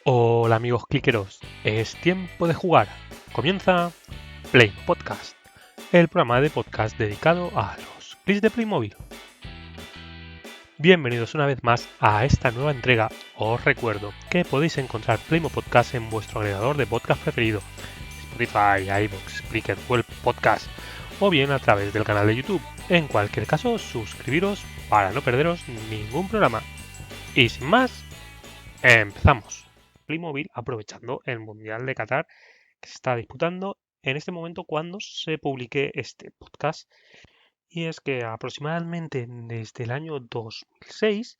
Hola amigos cliqueros, es tiempo de jugar. Comienza Play Podcast, el programa de podcast dedicado a los clics de Playmobil. Bienvenidos una vez más a esta nueva entrega. Os recuerdo que podéis encontrar Playmo Podcast en vuestro agregador de podcast preferido, Spotify, iVoox, Spreaker, Google Podcast o bien a través del canal de YouTube. En cualquier caso, suscribiros para no perderos ningún programa. Y sin más, empezamos. Playmobil aprovechando el Mundial de Qatar que se está disputando en este momento cuando se publique este podcast. Y es que aproximadamente desde el año 2006,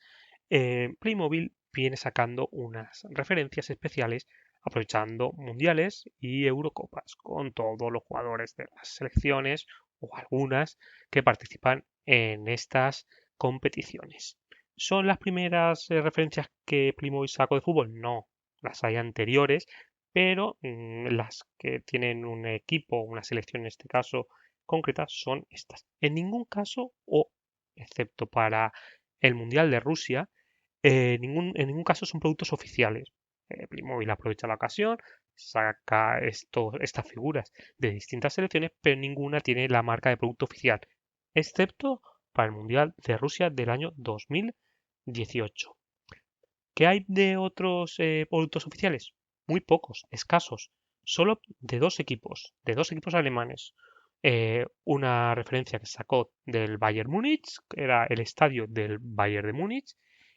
Playmobil viene sacando unas referencias especiales aprovechando mundiales y Eurocopas con todos los jugadores de las selecciones o algunas que participan en estas competiciones. ¿Son las primeras referencias que Playmobil sacó de fútbol? No, las hay anteriores, pero las que tienen un equipo, una selección en este caso concreta, son estas. En ningún caso, o excepto para el Mundial de Rusia, en ningún caso son productos oficiales. Playmobil aprovecha la ocasión, saca estas figuras de distintas selecciones, pero ninguna tiene la marca de producto oficial, excepto para el Mundial de Rusia del año 2018. ¿Qué hay de otros productos oficiales? Muy pocos, escasos. Solo de dos equipos alemanes. Una referencia que sacó del Bayern Múnich, que era el estadio del Bayern de Múnich,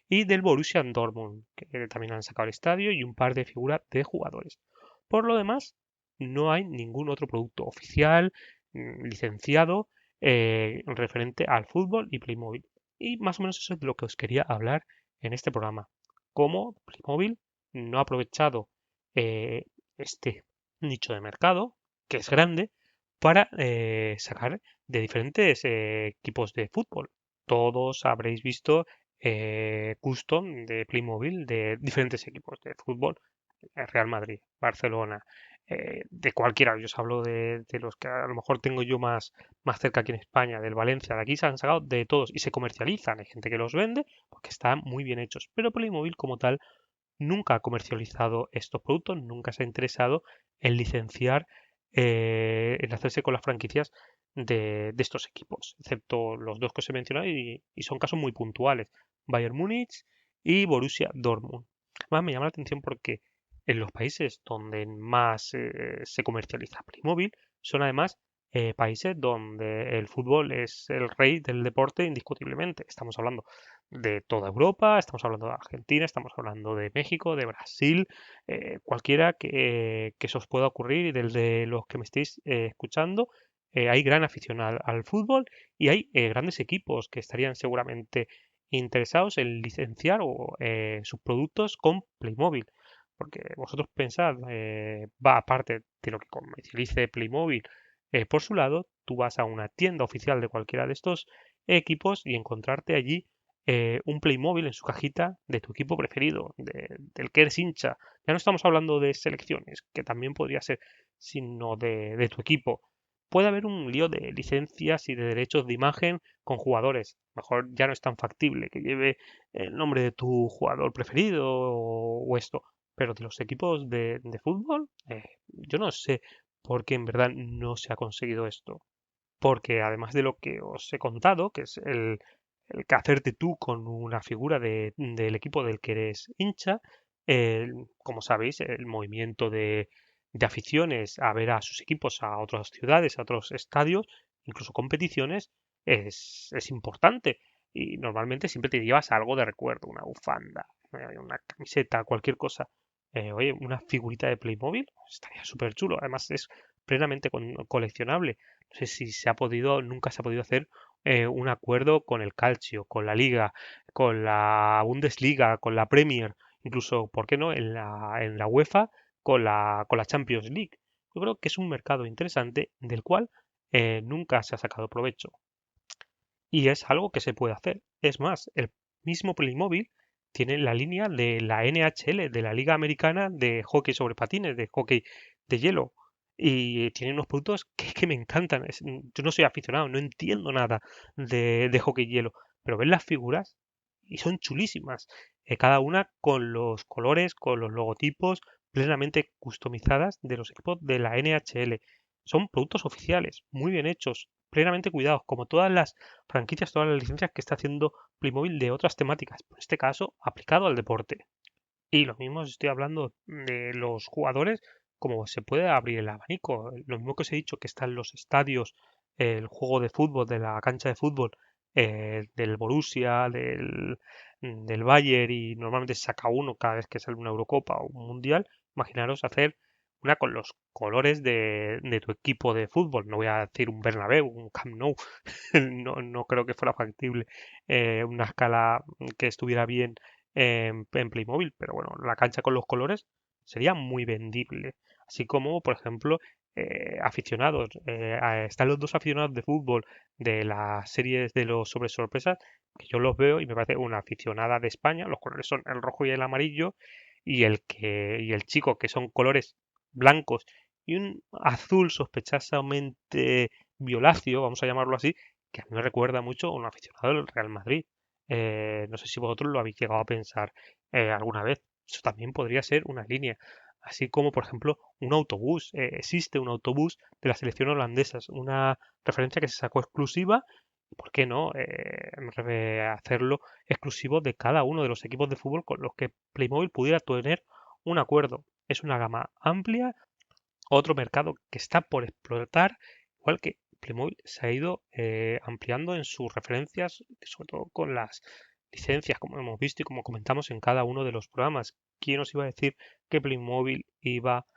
y del Borussia Dortmund, que también han sacado el estadio y un par de figuras de jugadores. Por lo demás, no hay ningún otro producto oficial, licenciado, referente al fútbol y Playmobil. Y más o menos eso es de lo que os quería hablar en este programa. Cómo Playmobil no ha aprovechado eh, este nicho de mercado, que es grande, para sacar de diferentes equipos de fútbol. Todos habréis visto custom de Playmobil de diferentes equipos de fútbol, Real Madrid, Barcelona, de cualquiera. Yo os hablo de los que a lo mejor tengo yo más cerca aquí en España, del Valencia, de aquí se han sacado de todos y se comercializan. Hay gente que los vende porque están muy bien hechos, pero Playmobil como tal nunca ha comercializado estos productos, nunca se ha interesado en licenciar, en hacerse con las franquicias de estos equipos, excepto los dos que os he mencionado y son casos muy puntuales, Bayern Múnich y Borussia Dortmund. Además me llama la atención porque en los países donde más se comercializa Playmobil son además países donde el fútbol es el rey del deporte indiscutiblemente. Estamos hablando de toda Europa, estamos hablando de Argentina, estamos hablando de México, de Brasil, cualquiera que se os pueda ocurrir y desde los que me estéis escuchando, hay gran afición al fútbol y hay grandes equipos que estarían seguramente interesados en licenciar sus productos con Playmobil. Porque vosotros pensad, va aparte de lo que comercialice Playmobil por su lado, tú vas a una tienda oficial de cualquiera de estos equipos y encontrarte allí un Playmobil en su cajita de tu equipo preferido, del que eres hincha. Ya no estamos hablando de selecciones, que también podría ser, sino de tu equipo. Puede haber un lío de licencias y de derechos de imagen con jugadores. Mejor ya no es tan factible que lleve el nombre de tu jugador preferido o esto. Pero de los equipos de fútbol, yo no sé por qué en verdad no se ha conseguido esto. Porque además de lo que os he contado, que es el que hacerte tú con una figura del equipo del que eres hincha, como sabéis, el movimiento de aficiones a ver a sus equipos a otras ciudades, a otros estadios, incluso competiciones, es importante. Y normalmente siempre te llevas algo de recuerdo, una bufanda, una camiseta, cualquier cosa. Oye, una figurita de Playmobil estaría súper chulo. Además es plenamente coleccionable. No sé si se ha podido, nunca se ha podido hacer un acuerdo con el Calcio, con la Liga, con la Bundesliga, con la Premier, incluso, ¿por qué no?, en la UEFA con la Champions League. Yo creo que es un mercado interesante del cual nunca se ha sacado provecho. Y es algo que se puede hacer. Es más, el mismo Playmobil tiene la línea de la NHL, de la Liga Americana de Hockey sobre Patines, de hockey de hielo. Y tiene unos productos que me encantan. Yo no soy aficionado, no entiendo nada de hockey y hielo, pero ves las figuras y son chulísimas. cada una con los colores, con los logotipos plenamente customizadas de los equipos de la NHL. Son productos oficiales, muy bien hechos, plenamente cuidados, como todas las franquicias, todas las licencias que está haciendo Playmobil de otras temáticas, en este caso aplicado al deporte. Y lo mismo estoy hablando de los jugadores, como se puede abrir el abanico. Lo mismo que os he dicho que están los estadios, el juego de fútbol, de la cancha de fútbol, del Borussia, del Bayern, y normalmente se saca uno cada vez que sale una Eurocopa o un Mundial. Imaginaros hacer una con los colores de tu equipo de fútbol. No voy a decir un Bernabéu, un Camp Nou, no creo que fuera factible una escala que estuviera bien en Playmobil, pero bueno, la cancha con los colores sería muy vendible. Así como, por ejemplo, aficionados. Están los dos aficionados de fútbol de las series de los sobre sorpresas, que yo los veo y me parece una aficionada de España. Los colores son el rojo y el amarillo, y el chico, que son colores blancos y un azul sospechosamente violáceo, vamos a llamarlo así, que a mí me recuerda mucho a un aficionado del Real Madrid. No sé si vosotros lo habéis llegado a pensar alguna vez. Eso también podría ser una línea. Así como, por ejemplo, un autobús. Existe un autobús de la selección holandesa. Es una referencia que se sacó exclusiva. ¿Por qué no hacerlo exclusivo de cada uno de los equipos de fútbol con los que Playmobil pudiera tener un acuerdo? Es una gama amplia, otro mercado que está por explotar, igual que Playmobil se ha ido ampliando en sus referencias, sobre todo con las licencias, como hemos visto y como comentamos en cada uno de los programas. ¿Quién os iba a decir que Playmobil iba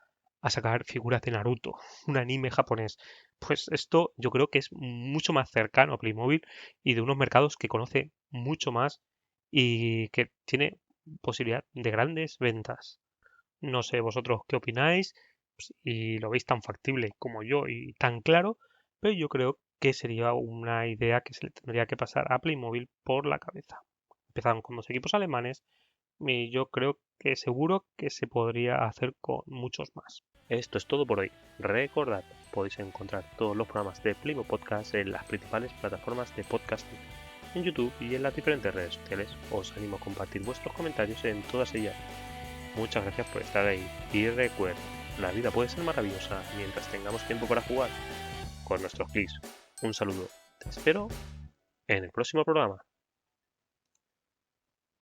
a sacar figuras de Naruto, un anime japonés? Pues esto yo creo que es mucho más cercano a Playmobil y de unos mercados que conoce mucho más y que tiene posibilidad de grandes ventas. No sé vosotros qué opináis, y lo veis tan factible como yo y tan claro, pero yo creo que sería una idea que se le tendría que pasar a Playmobil por la cabeza. Empezaron con dos equipos alemanes y yo creo que seguro que se podría hacer con muchos más. Esto es todo por hoy. Recordad, podéis encontrar todos los programas de Playmo Podcast en las principales plataformas de podcasting, en YouTube y en las diferentes redes sociales. Os animo a compartir vuestros comentarios en todas ellas. Muchas gracias por estar ahí y recuerda, la vida puede ser maravillosa mientras tengamos tiempo para jugar con nuestros clics. Un saludo, te espero en el próximo programa.